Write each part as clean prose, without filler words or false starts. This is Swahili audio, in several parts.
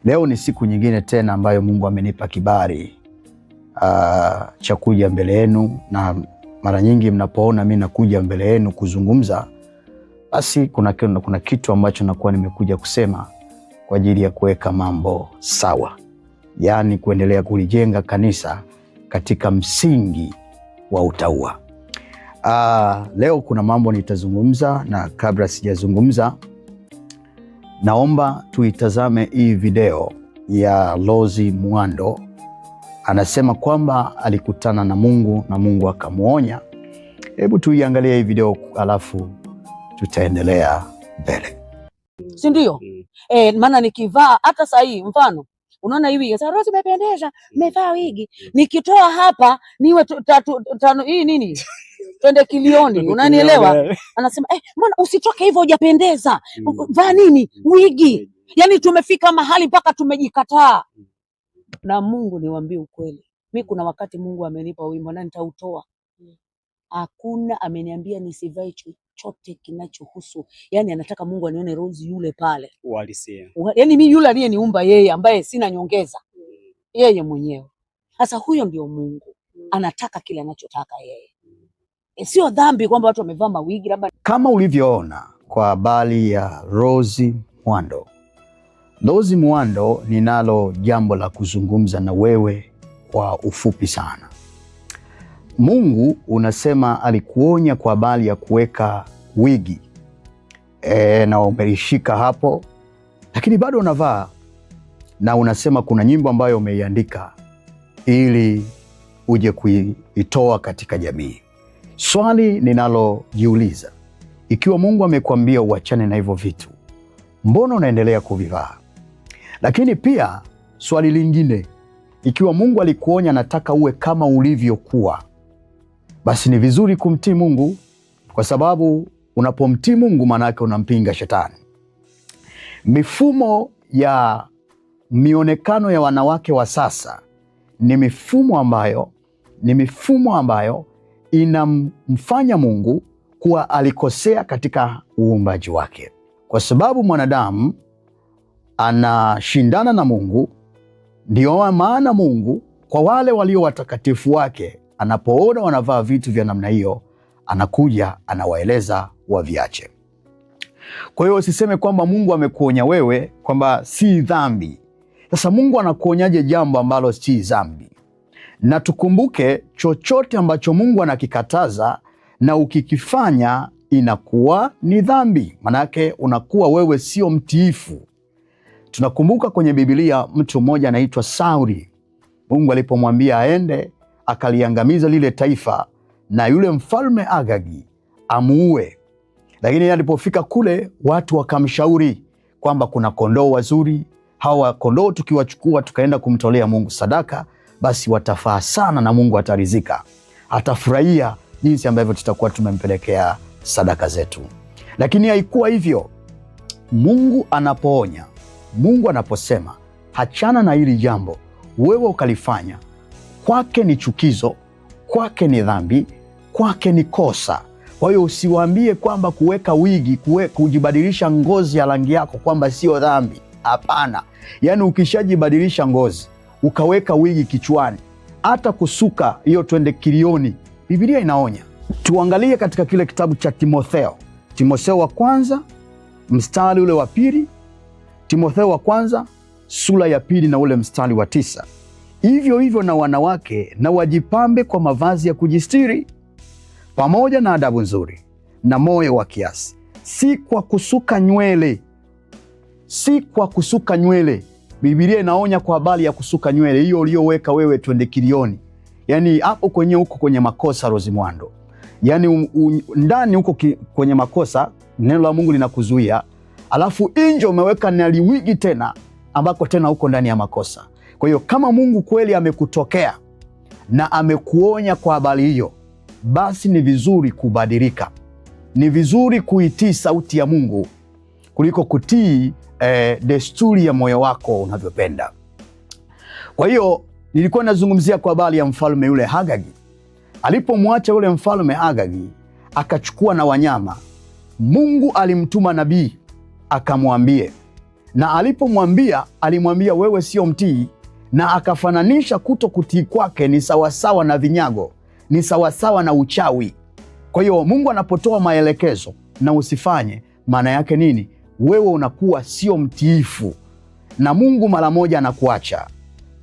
Leo ni siku nyingine tena ambayo Mungu amenipa kibali cha kuja mbele yenu, na mara nyingi mnapoona mimi nakuja mbele yenu kuzungumza, basi kuna kitu ambacho nakuwa nimekuja kusema kwa ajili ya kuweka mambo sawa, yaani kuendelea kulijenga kanisa katika msingi wa utauwa. Leo kuna mambo nitazungumza, na kabla sijazungumza, naomba tuitazame hii video ya Rose Muhando. Anasema kwamba alikutana na Mungu na Mungu akamuonya. Hebu tuiangalie hii video alafu tutaendelea mbele. Si ndio? Maana nikivaa hata saa hii mfano unaona hii wigi, Rose umependeza, umevaa wigi. Nikitoa hapa niwe tano hii nini? Twende Kilioni, unanielewa? Anasema mbona usitoke hivyo, hujapendeza. Vaa nini? Wigi. Yaani tumefika mahali mpaka tumejikataa. Na Mungu, niwaambie ukweli, mimi kuna wakati Mungu amenipa wimbo na nitautoa. Hakuna ameniambia nisivae chochote kinachohusu. Yaani anataka Mungu anione Rose yule pale. Uhalisia. Yaani mimi yule aliyeniumba yeye, ambaye sina nyongeza. Yeye mwenyewe. Sasa huyo ndio Mungu. Anataka kile anachotaka yeye. Sio dhambi kwamba watu wamevaa mawigi labda. Kama ulivyoona kwa habari ya Rose Muhando. Rose Muhando, ninalo jambo la kuzungumza na wewe kwa ufupi sana. Mungu unasema alikuonya kwa habari ya kuweka wigi. Na umelishika hapo, lakini bado unavaa, na unasema kuna nyimbo ambayo umeiandika ili uje kuitoa katika jamii. Swali ninalojiuliza, ikiwa Mungu amekwambia uachane na hivyo vitu, mbona unaendelea kuvivaa? Lakini pia swali lingine, ikiwa Mungu alikuonya nataka uwe kama ulivyokuwa, basi ni vizuri kumtii Mungu, kwa sababu unapomtii Mungu maana yake unampinga shetani. Mifumo ya mionekano ya wanawake wa sasa ni mifumo ambayo inamfanya Mungu kuwa alikosea katika uumbaji wake, kwa sababu mwanadamu anashindana na Mungu. Ndio maana Mungu kwa wale walio watakatifu wake, anapoona wanavaa vitu vya namna hiyo, anakuja anawaeleza waviache. Kwa hiyo usiseme kwamba Mungu amekuonya wewe kwamba si dhambi. Sasa Mungu anakuonyaje jambo ambalo si dhambi? Na tukumbuke, chochote ambacho Mungu anakikataza na ukikifanya inakuwa ni dhambi. Manake unakuwa wewe sio mtiifu. Tunakumbuka kwenye Biblia mtu mmoja anaitwa Sauli. Mungu alipomwambia aende akaliangamiza lile taifa na yule mfalme Agagi amuue, lakini alipofika kule watu wakamshauri kwamba kuna kondoo wazuri, hawa kondoo tukiwachukua tukaenda kumtolea Mungu sadaka, basi watafaa sana na Mungu ataridhika, atafurahia jinsi ambavyo tutakuwa tumempelekea sadaka zetu. Lakini haikuwa hivyo. Mungu anapoonya, Mungu anaposema hachana na hili jambo, wewe ukalifanya, kwake ni chukizo, kwake ni dhambi, kwake ni kosa. Kwa hiyo usiwaambie kwamba kuweka wigi, kujibadilisha ngozi ya rangi yako kwamba sio dhambi. Hapana. Yaani ukishajibadilisha ngozi, ukaweka wigi kichwani, hata kusuka hiyo twende Kilioni, Biblia inaonya. Tuangalie katika kile kitabu cha Timotheo wa kwanza mstari ule wa 2, Timotheo wa kwanza sura ya 2 na ule mstari wa 9. Hivyo hivyo na wanawake na wajipambe kwa mavazi ya kujistiri, pamoja na adabu nzuri na moyo wa kiasi, si kwa kusuka nywele. Si kwa kusuka nywele. Biblia inaonya kwa habari ya kusuka nywele, hiyo uliyoweka wewe twende Kilioni. Yaani hapo huko kwenye makosa, Rose Muhando. Yaani ndani huko kwenye makosa, neno la Mungu linakuzuia, alafu nje umeweka naliwigi tena ambako tena huko ndani ya makosa. Kwa hiyo kama Mungu kweli amekutokea na amekuonya kwa habari hiyo, basi ni vizuri kubadilika. Ni vizuri kuitii sauti ya Mungu kuliko kutii desturi ya moyo wako unavyopenda. Kwa hiyo nilikuwa nazungumzia kwa habari ya mfalme yule Agagi. Alipomwacha yule mfalme Agagi akachukua na wanyama, Mungu alimtuma nabii akamwambie, na alipomwambia alimwambia wewe sio mtii, na akafananisha kuto kutii kwake ni sawasawa na vinyago, ni sawasawa na uchawi. Kwa hiyo Mungu anapotoa maelekezo na usifanye, maana yake nini? Wewe unakuwa sio mtiifu, na Mungu mara moja anakuacha.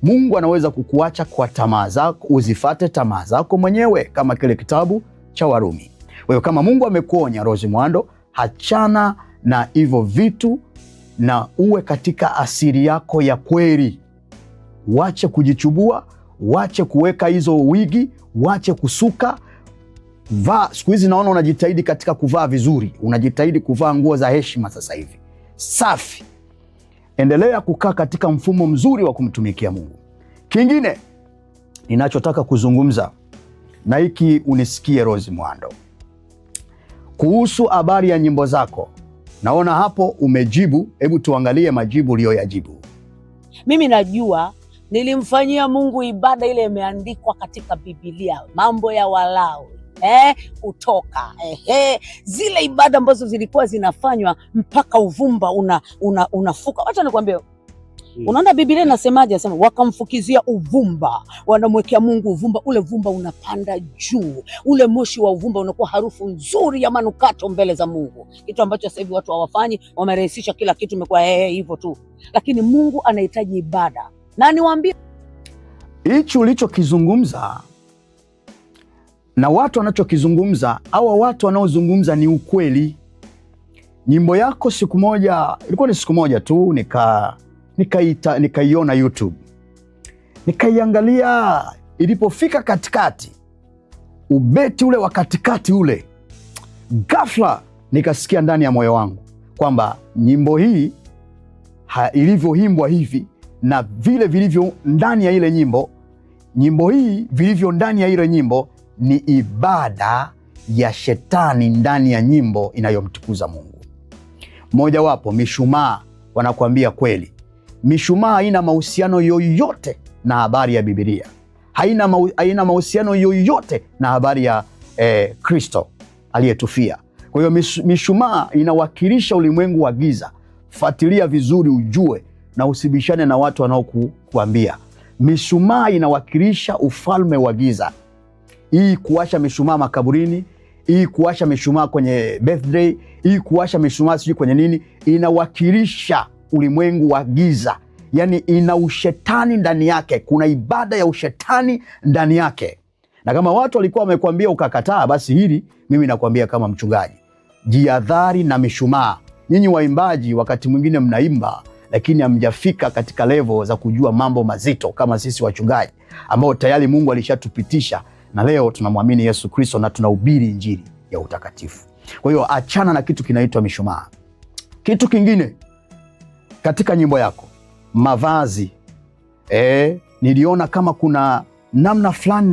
Mungu anaweza kukuacha kwa tamaa zako, uzifate tamaa zako mwenyewe, kama kile kitabu cha Warumi. Kwa hiyo kama Mungu amekuonya, Rose Muhando, hachana na hivyo vitu na uwe katika asili yako ya kweli. Wache kujichubua, wache kuweka hizo wigi, wache kusuka. Vaa, siku hizi naona unajitahidi katika kuvaa vizuri, unajitahidi kuvaa nguo za heshima sasa hivi. Safi. Endelea kukaa katika mfumo mzuri wa kumtumikia Mungu. Kingine ninachotaka kuzungumza, na hiki unisikie Rose Muhando, kuhusu habari ya nyimbo zako. Naona hapo umejibu, hebu tuangalie majibu uliyoyajibu. Mimi najua nilimfanyia Mungu ibada ile imeandikwa katika Biblia, Mambo ya Walawi, Kutoka, zile ibada ambazo zilikuwa zinafanywa mpaka uvumba unafuka. Wacha nikwambie, unaona Biblia inasemaje? Anasema wakamfukizia uvumba, wanamwekea Mungu uvumba, ule vumba unapanda juu, ule moshi wa uvumba unakuwa harufu nzuri ya manukato mbele za Mungu, kitu ambacho sasa hivi watu hawafanyi. Wamerahisisha kila kitu, imekuwa hivyo tu, lakini Mungu anahitaji ibada. Na niwaambie, hichi ulichokizungumza na watu wanachokizungumza, hawa watu wanaozungumza ni ukweli. Nyimbo yako siku moja, ilikuwa ni siku moja tu, nikaiona YouTube, nikaiangalia. Ilipofika katikati, ubeti ule wa katikati ule, ghafla nikasikia ndani ya moyo wangu kwamba nyimbo hii ilivyoimbwa hivi na vile vilivyo ndani ya ile nyimbo, nyimbo hii vilivyo ndani ya ile nyimbo ni ibada ya shetani ndani ya nyimbo inayomtukuza Mungu. Mojawapo, mishumaa. Wanakuambia kweli, mishumaa haina mahusiano yoyote na habari ya Biblia, haina mahusiano yoyote na habari ya Kristo aliyetufia. Kwa hiyo mishumaa inawakilisha ulimwengu wa giza. Fuatilia vizuri ujue, na usibishane na watu wanaokuambia. Mishumaa inawakilisha ufalme wa giza. Hii kuwasha mishumaa makaburini, hii kuwasha mishumaa kwenye birthday, hii kuwasha mishumaa sijui kwenye nini, inawakilisha ulimwengu wa giza. Yani ina ushetani ndani yake, kuna ibada ya ushetani ndani yake. Na kama watu walikuwa wamekwambia ukakataa, basi hili mimi nakwambia kama mchungaji, jihadhari na mishumaa. Nyinyi waimbaji wakati mwingine mnaimba, lakini hamjafika katika level za kujua mambo mazito kama sisi wachungaji ambao tayari Mungu alishatupitisha, na leo tunamwamini Yesu Kristo na tunahubiri injili ya utakatifu. Kwa hiyo achana na kitu kinaitwa mishumaa. Kitu kingine katika nyimbo yako, mavazi. Niliona kama kuna namna fulani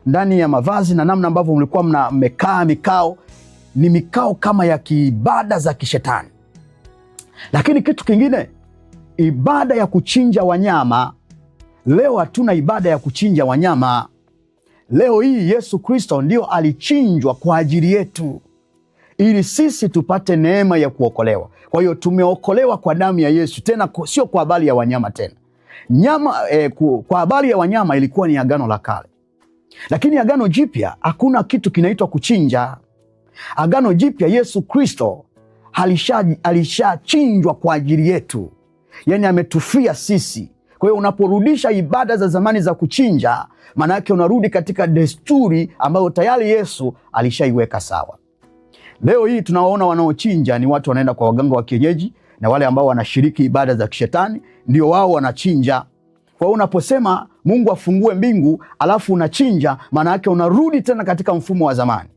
ndani ya mavazi na namna ambavyo mlikuwa mmekaa mikao, ni mikao kama ya kiibada za kishetani. Lakini kitu kingine, ibada ya kuchinja wanyama. Leo hatuna ibada ya kuchinja wanyama. Leo hii Yesu Kristo ndio alichinjwa kwa ajili yetu ili sisi tupate neema ya kuokolewa. Kwa hiyo tumeokolewa kwa damu ya Yesu, tena sio kwa habari ya wanyama tena. Nyama kwa habari ya wanyama ilikuwa ni Agano la Kale, lakini Agano Jipya hakuna kitu kinaitwa kuchinja. Agano Jipya Yesu Kristo alishachinjwa kwa ajili yetu, yani ametufia sisi. Kwa hiyo unaporudisha ibada za zamani za kuchinja, maana yake unarudi katika desturi ambayo tayari Yesu alishaiweka sawa. Leo hii tunawaona wanaochinja ni watu wanaenda kwa waganga wa kienyeji na wale ambao wanashiriki ibada za kishetani, ndio wao wanachinja. Kwa hiyo unaposema Mungu afungue mbingu alafu unachinja, maana yake unarudi tena katika mfumo wa zamani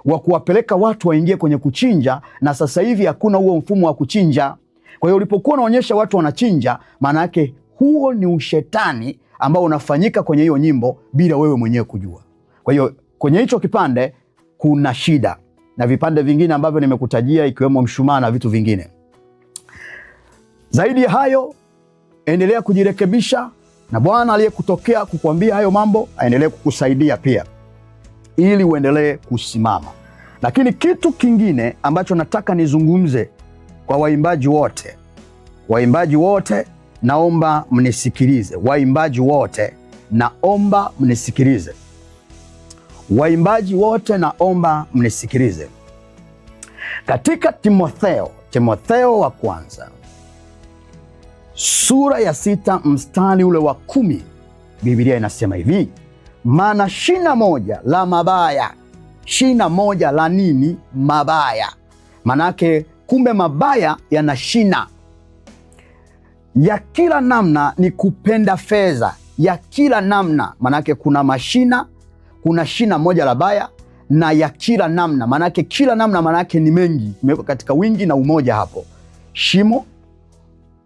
wa kuwapeleka watu waingie kwenye kuchinja, na sasa hivi hakuna huo mfumo wa kuchinja. Kwa hiyo ulipokuwa unaonyesha watu wanachinja, maana yake huo ni ushetani ambao unafanyika kwenye hiyo nyimbo bila wewe mwenyewe kujua. Kwa hiyo kwenye hicho kipande kuna shida, na vipande vingine ambavyo nimekutajia ikiwemo mshumaa na vitu vingine. Zaidi ya hayo, endelea kujirekebisha, na Bwana aliyekutokea kukuambia hayo mambo aendelee kukusaidia pia ili uendelee kusimama. Lakini kitu kingine ambacho nataka nizungumze kwa waimbaji wote Waimbaji wote naomba mnisikilize. Waimbaji wote naomba mnisikilize. Waimbaji wote naomba mnisikilize. Katika Timotheo wa kwanza sura ya 6 mstari ule wa 10, Biblia inasema hivi: maana shina moja la mabaya. Shina moja la nini? Mabaya. Manake kumbe mabaya yana shina. Ya kila namna ni kupenda fedha. Ya kila namna, manake kuna mashina, kuna shina moja la baya na ya kila namna. Manake kila namna manake ni mengi, imewekwa katika wingi na umoja hapo. Shimo,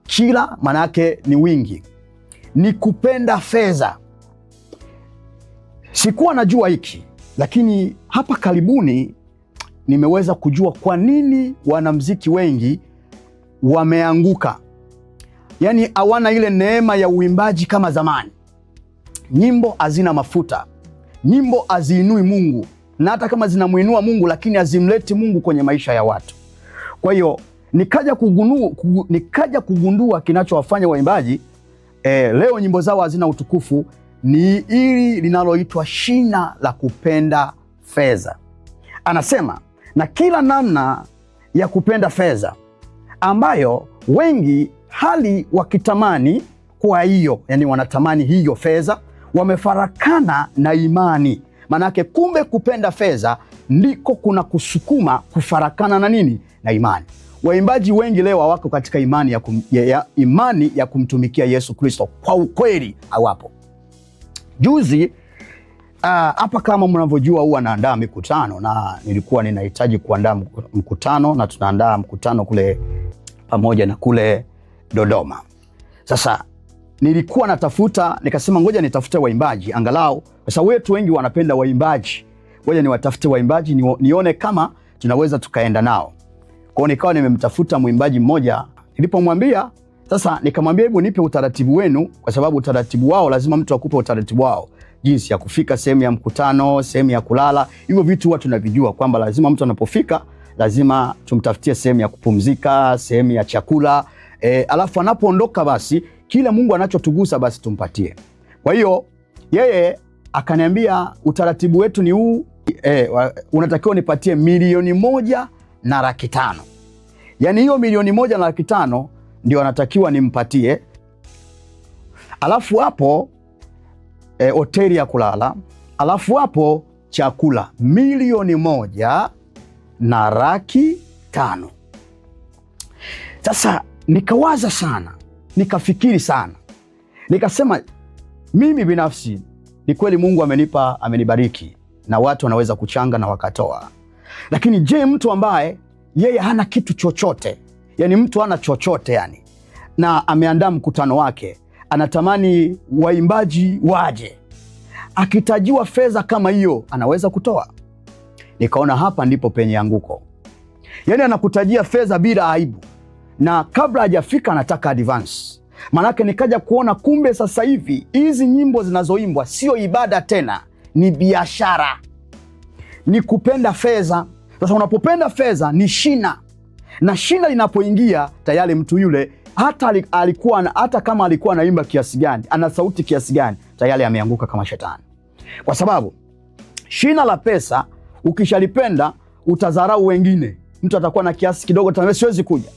kila manake ni wingi, ni kupenda fedha. Sikuwa najua hiki, lakini hapa karibuni nimeweza kujua kwa nini wanamuziki wengi wameanguka. Yaani hawana ile neema ya uimbaji kama zamani. Nyimbo hazina mafuta, nyimbo haziinui Mungu, na hata kama zinamuinua Mungu lakini hazimleti Mungu kwenye maisha ya watu. Kwa hiyo nikaja kugundua kinachowafanya waimbaji leo nyimbo zao hazina utukufu ni hili linaloitwa shina la kupenda fedha. Anasema na kila namna ya kupenda fedha ambayo wengi hali wakitamani, kwa hiyo yani wanatamani hiyo fedha, wamefarakana na imani. Manake kumbe kupenda fedha ndiko kuna kusukuma kufarakana na nini? Na imani. Waimbaji wengi leo hawako katika imani ya kumtumikia Yesu Kristo kwa ukweli, hawapo. Juzi hapa kama mnavyojua huwa naandaa mikutano, na nilikuwa ninahitaji kuandaa mkutano, na tunaandaa mkutano kule pamoja na kule Dodoma. Sasa nilikuwa natafuta, nikasema ngoja nitafute waimbaji angalau, sasa wetu wengi wanapenda waimbaji, ngoja niwatafute waimbaji nione kama tunaweza tukaenda nao. Kwa hiyo nikawa nimemtafuta mwimbaji mmoja. Nilipomwambia sasa, nikamwambia hebu nipe utaratibu wenu, kwa sababu utaratibu wao lazima mtu akupe utaratibu wao, jinsi ya kufika sehemu ya mkutano, sehemu ya kulala. Hivyo vitu huwa tunavijua kwamba lazima mtu anapofika lazima tumtafutie sehemu ya kupumzika, sehemu ya chakula, alafu anapoondoka basi kile Mungu anachotugusa basi tumpatie. Kwa hiyo yeye akaniambia utaratibu wetu ni huu, unatakiwa nipatie 1,500,000. Yaani hiyo 1,500,000 ndio anatakiwa nimpatie. Alafu hapo hoteli ya kulala, alafu hapo chakula 1,500,000. Sasa nikawaza sana, nikafikiri sana, nikasema mimi binafsi ni kweli Mungu amenibariki na watu wanaweza kuchanga na wakatoa, lakini je, mtu ambaye yeye hana kitu chochote, yani mtu hana chochote yani, na ameandaa mkutano wake, anatamani waimbaji waje, akitajiwa fedha kama hiyo anaweza kutoa? Nikaona hapa ndipo penye anguko. Yani anakutajia fedha bila aibu, na kabla hajafika anataka advance. Manake nikaja kuona kumbe sasa hivi hizi nyimbo zinazoimbwa sio ibada tena, ni biashara, ni kupenda fedha. Sasa unapopenda fedha ni shina, na shina linapoingia tayari mtu yule hata kama alikuwa anaimba kiasi gani, ana sauti kiasi gani, tayari ameanguka kama shetani. Kwa sababu shina la pesa ukishalipenda utadharau wengine. Mtu atakuwa na kiasi kidogo, atamwambia siwezi kuja.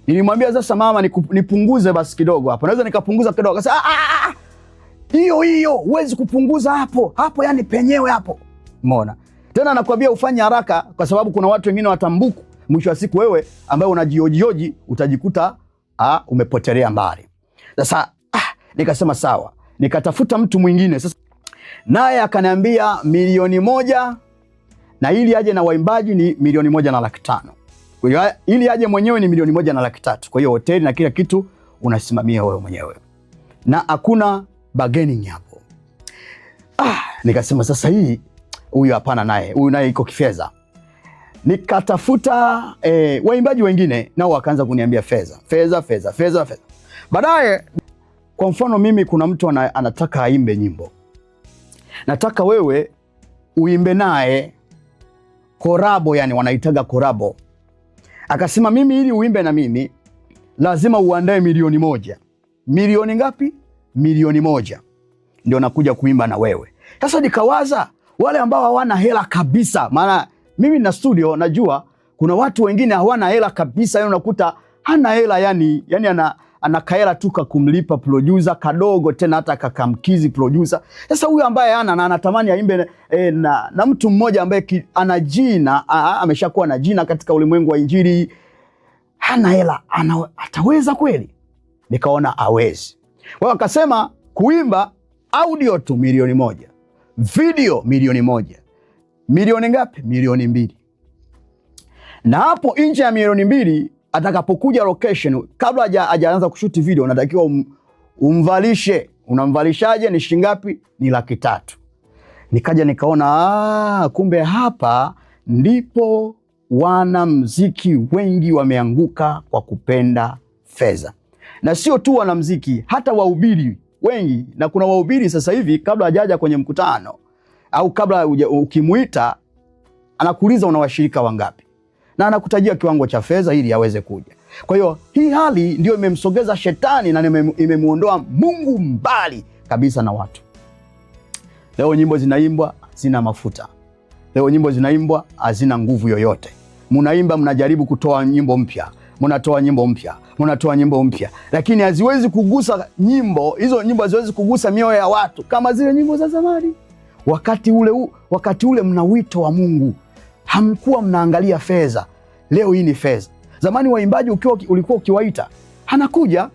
Nilimwambia sasa mama nipunguze basi kidogo hapo. Naweza nikapunguza kidogo. Akasema hiyo huwezi kupunguza hapo yani penyewe hapo. Umeona? Tena anakuambia ufanye haraka kwa sababu kuna watu wengine watambuku. Mwisho wa siku wewe ambaye unajioji utajikuta umepotelea mbali. Sasa nikasema sawa. Nikatafuta mtu mwingine sasa, naye akaniambia 1,000,000, na ili aje na waimbaji ni 1,150,000. Kwa hiyo ili aje mwenyewe ni 1,130,000. Kwa hiyo hoteli na kila kitu unasimamia wewe mwenyewe, na hakuna bargaining hapo. Nikasema sasa huyu hapana, huyu naye iko kifedha. Nikatafuta waimbaji wengine, nao wakaanza kuniambia fedha. Baadaye kwa mfano mimi, kuna mtu anataka aimbe nyimbo, nataka wewe uimbe naye korabo, yani wanaitaga korabo. Akasema mimi ili uimbe na mimi lazima uandae milioni moja. Milioni ngapi? Milioni moja ndio nakuja kuimba na wewe. Sasa nikawaza wale ambao hawana hela kabisa, maana mimi na studio najua kuna watu wengine hawana hela kabisa, yani unakuta hana hela, yani ana kaela tu kumlipa producer kadogo, tena hata kakamkizi producer. Sasa huyu ambaye na anatamani aimbe na mtu mmoja ambaye ana jina, ameshakuwa na jina katika ulimwengu wa Injili, hana hela, ataweza kweli? Nikaona hawezi. Kwa hiyo akasema kuimba audio tu milioni moja, video milioni moja. Milioni ngapi? Milioni 2. Na hapo nje ya milioni 2 atakapokuja location, kabla hajaanza kushuti video, unatakiwa umvalishe. Unamvalishaje? Ni shilingi ngapi? Ni 300,000. Nikaja nikaona kumbe hapa ndipo wanamuziki wengi wameanguka kwa kupenda fedha. Na sio tu wanamuziki, hata wahubiri wengi. Na kuna wahubiri sasa hivi kabla hajaja kwenye mkutano au kabla ukimuita, anakuuliza una washirika wangapi, na anakutajia kiwango cha fedha ili aweze kuja. Kwa hiyo hii hali ndio imemsogeza shetani na imemuondoa Mungu mbali kabisa na watu. Leo nyimbo zinaimbwa zina mafuta. Leo nyimbo zinaimbwa hazina nguvu yoyote. Munaimba, mnajaribu kutoa nyimbo mpya, mnatoa nyimbo mpya, mnatoa nyimbo mpya, lakini haziwezi kugusa hizo nyimbo haziwezi kugusa mioyo ya watu kama zile nyimbo za zamani. Wakati ule mna wito wa Mungu. Hamkuwa mnaangalia fedha. Leo hii ni fedha. Zamani waimbaji ulikuwa ukiwaita, anakuja,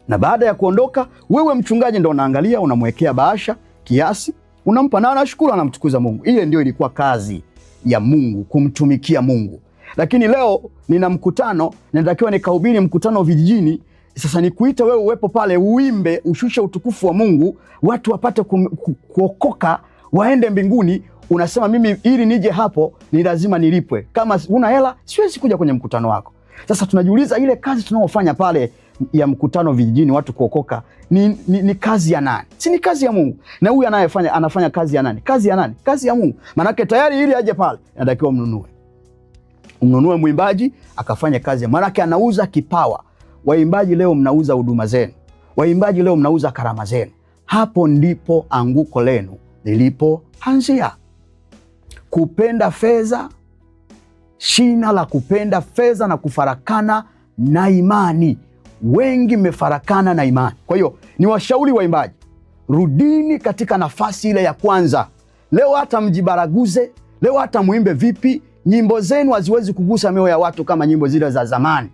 na baada ya kuondoka wewe mchungaji ndo unaangalia, unamwekea bahasha kiasi, unampa na anashukuru, anamtukuza Mungu. Ile ndio ilikuwa kazi ya Mungu, kumtumikia Mungu. Lakini leo nina mkutano, natakiwa nikahubiri mkutano vijijini. Sasa nikuita wewe uwepo pale, uimbe, ushushe utukufu wa Mungu, watu wapate kuokoka, waende mbinguni. Unasema mimi ili nije hapo ni lazima nilipwe. Kama una hela siwezi kuja kwenye mkutano wako. Sasa tunajiuliza, ile kazi tunaofanya pale ya mkutano vijijini, watu kuokoka, ni kazi ya nani? Si ni kazi ya Mungu? Na huyu anafanya kazi ya nani? Kazi ya nani? Kazi ya Mungu. Maanake tayari ili aje pale inatakiwa mnunue mwimbaji akafanya kazi. Maanake anauza kipawa. Waimbaji leo mnauza huduma zenu. Waimbaji leo mnauza karama zenu. Hapo ndipo anguko lenu lilipoanzia. Kupenda fedha, shina la kupenda fedha na kufarakana na imani. Wengi mmefarakana na imani. Kwa hiyo ni washauri waimbaji, rudini katika nafasi ile ya kwanza. Leo hata mjibaraguze, leo hata muimbe vipi, nyimbo zenu haziwezi kugusa mioyo ya watu kama nyimbo zile za zamani.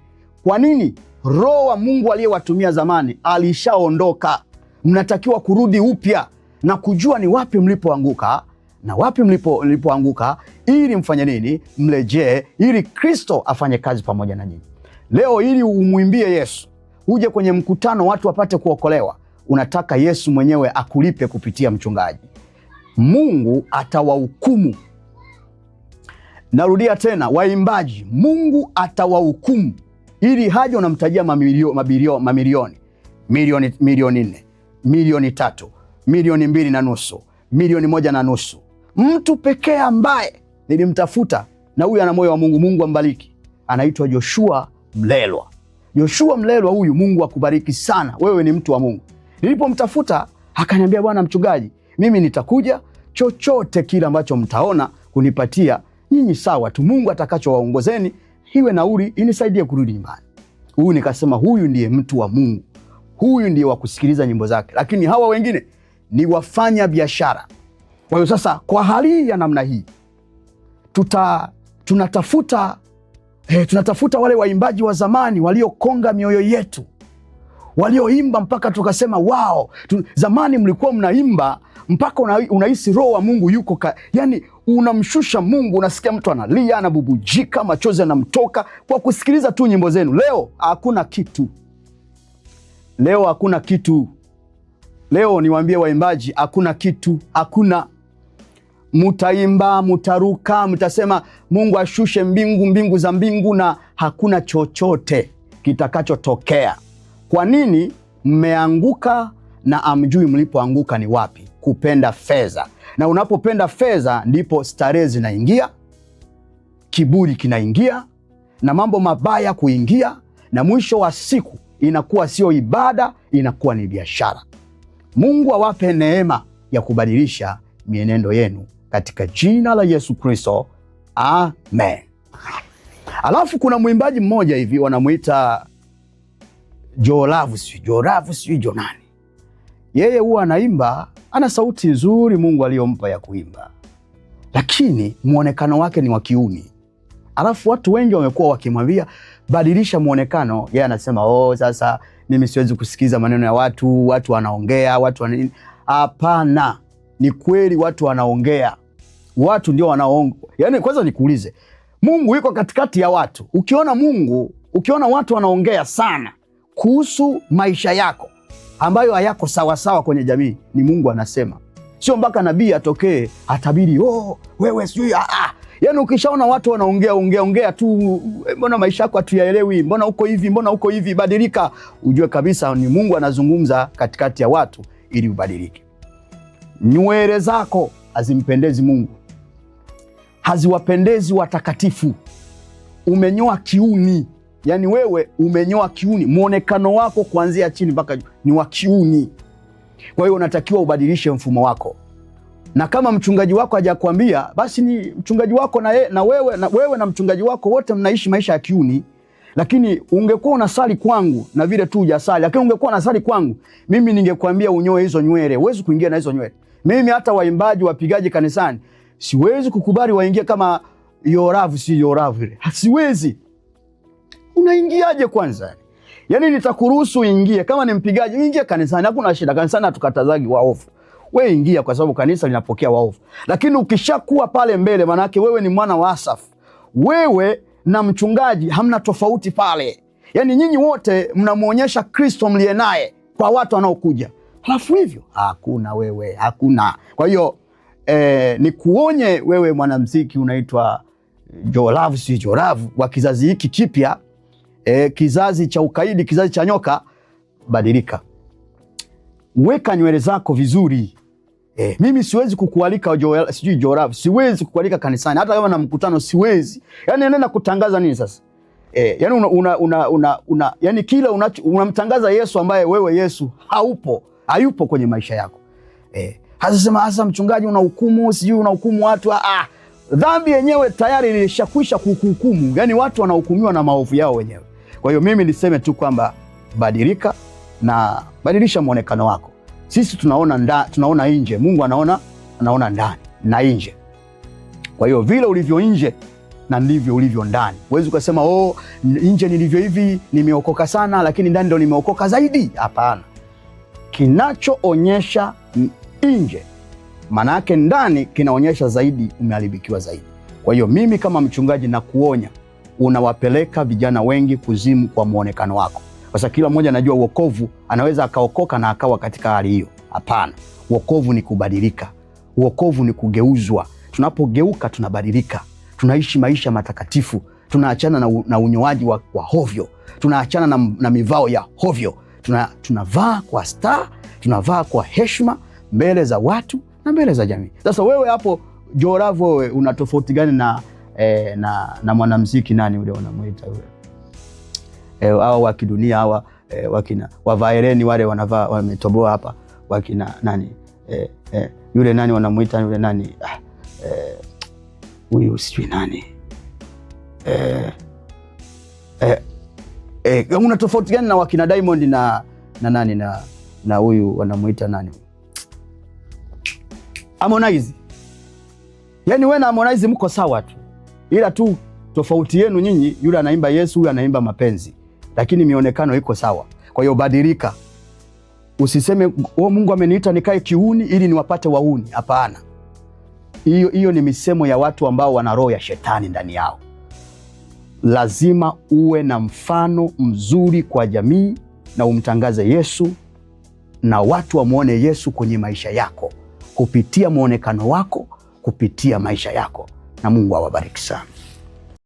Kwa nini? Roho wa Mungu aliyewatumia zamani alishaondoka. Mnatakiwa kurudi upya na kujua ni wapi mlipoanguka na wapi mlipoanguka, ili mfanye nini? Mrejee, ili Kristo afanye kazi pamoja na nyinyi. Leo ili umwimbie Yesu, uje kwenye mkutano watu wapate kuokolewa, unataka Yesu mwenyewe akulipe kupitia mchungaji. Mungu atawahukumu. Narudia tena, waimbaji, Mungu atawahukumu. Ili haja unamtajia mamilioni, milioni 4, milioni 3, milioni 2.5, milioni 1.5. Mtu pekee ambaye nilimtafuta, na huyu ana moyo wa Mungu, Mungu ambariki, anaitwa Joshua Mlelwa. Joshua Mlelwa huyu, Mungu akubariki sana, wewe ni mtu wa Mungu. Nilipomtafuta akaniambia, bwana mchungaji, mimi nitakuja, chochote kile ambacho mtaona kunipatia nyinyi sawa tu, Mungu atakachowaongozeni iwe nauli inisaidie kurudi nyumbani. Huyu nikasema, huyu ndiye mtu wa Mungu, huyu ndiye wa kusikiliza nyimbo zake. Lakini hawa wengine ni wafanya biashara. Kwa hiyo sasa, kwa hali ya namna hii tunatafuta wale waimbaji wa zamani waliokonga mioyo yetu, walioimba mpaka tukasema wao, zamani mlikuwa mnaimba mpaka unahisi roho wa Mungu yuko yani unamshusha Mungu, unasikia mtu analia, anabubujika, machozi yanamtoka kwa kusikiliza tu nyimbo zenu. Leo hakuna kitu. Leo hakuna kitu. Leo niwaambie waimbaji, hakuna kitu, hakuna. Mutaimba, mutaruka, mtasema Mungu ashushe mbingu za mbingu, na hakuna chochote kitakachotokea. Kwa nini? Mmeanguka na amjui mlipoanguka ni wapi. Kupenda fedha. Na unapopenda fedha ndipo starehe zinaingia, kiburi kinaingia, na mambo mabaya kuingia, na mwisho wa siku inakuwa sio ibada, inakuwa ni biashara. Mungu awape neema ya kubadilisha mienendo yenu katika jina la Yesu Kristo, amen. Alafu kuna mwimbaji mmoja hivi wanamuita Joravu, sijui Jonani. Yeye huwa anaimba, ana sauti nzuri Mungu aliyompa ya kuimba, lakini muonekano wake ni wa kiuni. Alafu watu wengi wamekuwa wakimwambia badilisha muonekano. Yeye anasema sasa mimi siwezi kusikiza maneno ya watu wanaongea, nini. Hapana, ni kweli watu wanaongea. Watu ndio wanaongo. Yaani kwanza nikuulize, Mungu yuko katikati ya watu. Ukiona watu wanaongea sana kuhusu maisha yako ambayo hayako sawa sawa kwenye jamii, ni Mungu anasema. Sio mpaka nabii atokee atabiri wewe sijui Yaani ukishaona watu wanaongea tu, mbona maisha yako hatuyaelewi, mbona uko hivi, badilika, ujue kabisa ni Mungu anazungumza katikati ya watu ili ubadilike. Nywele zako hazimpendezi Mungu, haziwapendezi watakatifu. Umenyoa kiuni, yaani wewe umenyoa kiuni, muonekano wako kuanzia chini mpaka juu ni wa kiuni. Kwa hiyo unatakiwa ubadilishe mfumo wako. Na kama mchungaji wako hajakwambia, basi ni mchungaji wako na wewe na mchungaji wako wote mnaishi maisha ya kiuni. Lakini ungekuwa unasali kwangu na vile tu hujasali, lakini ungekuwa unasali kwangu, mimi ningekwambia unyoe hizo nywele. Huwezi kuingia na hizo nywele. Mimi hata waimbaji, wapigaji kanisani, siwezi kukubali waingie kama Yoravu ile. Siwezi. Unaingiaje kwanza? Yaani nitakuruhusu uingie kama ni mpigaji, uingie kanisani, hakuna shida. Kanisani hatukatazagi waovu. Wewe ingia kwa sababu kanisa linapokea waovu. Lakini ukishakuwa pale mbele, maana yake wewe ni mwana wa Asafu. Wewe na mchungaji hamna tofauti pale. Yaani nyinyi wote mnamuonyesha Kristo mliye naye kwa watu wanaokuja. Halafu hivyo hakuna. Kwa hiyo nikuonye wewe mwanamuziki unaitwa Joravu wa kizazi hiki kipya, kizazi cha ukaidi, kizazi cha nyoka, badilika. Weka nywele zako vizuri. Mimi siwezi kukualika Joravu, siwezi kukualika kanisani, hata kama na mkutano siwezi. Yaani nenda kutangaza nini sasa? Yaani yaani kila unamtangaza Yesu ambaye wewe Yesu hayupo kwenye maisha yako. Hasa mchungaji unahukumu watu. Dhambi yenyewe tayari ilishakwisha kuhukumu. Yaani watu wanahukumiwa na maovu yao wenyewe. Kwa hiyo mimi niseme tu kwamba badilika na badilisha muonekano wako. Sisi tunaona nje, Mungu anaona ndani na nje. Kwa hiyo vile ulivyo nje na ndivyo ulivyo ndani. Huwezi ukasema nje nilivyo hivi nimeokoka sana lakini ndani ndo nimeokoka zaidi. Hapana. Kinachoonyesha nje, maana yake ndani kinaonyesha zaidi umeharibikiwa zaidi. Kwa hiyo mimi kama mchungaji na kuonya, unawapeleka vijana wengi kuzimu kwa muonekano wako. Kwa sababu kila mmoja anajua wokovu, anaweza akaokoka na akawa katika hali hiyo. Hapana. Wokovu ni kubadilika. Wokovu ni kugeuzwa. Tunapogeuka tunabadilika. Tunaishi maisha matakatifu. Tunaachana na unyoaji wa hovyo. Tunaachana na mivao ya hovyo. Tunavaa kwa staa, tunavaa kwa heshima mbele za watu na mbele za jamii. Sasa wewe hapo Joravu, wewe una tofauti gani na mwanamuziki nani ule unamuita yule? Hao wa kidunia hawa wakina wavaereni wale wanavaa wametoboa hapa, wakina nani yule nani wanamuita yule nani huyu sijui nani una tofauti gani na wakina Diamond na nani na huyu wanamuita nani Harmonize? Yaani wewe na Harmonize mko sawa tu, ila tu tofauti yenu nyinyi, yule anaimba Yesu, huyu anaimba mapenzi, lakini mionekano iko sawa. Kwa hiyo badilika. Usiseme Mungu ameniita nikae kiuni ili niwapate wauni. Hapana. Hiyo ni misemo ya watu ambao wana roho ya shetani ndani yao. Lazima uwe na mfano mzuri kwa jamii na umtangaze Yesu na watu wamuone Yesu kwenye maisha yako kupitia muonekano wako, kupitia maisha yako, na Mungu awabariki sana.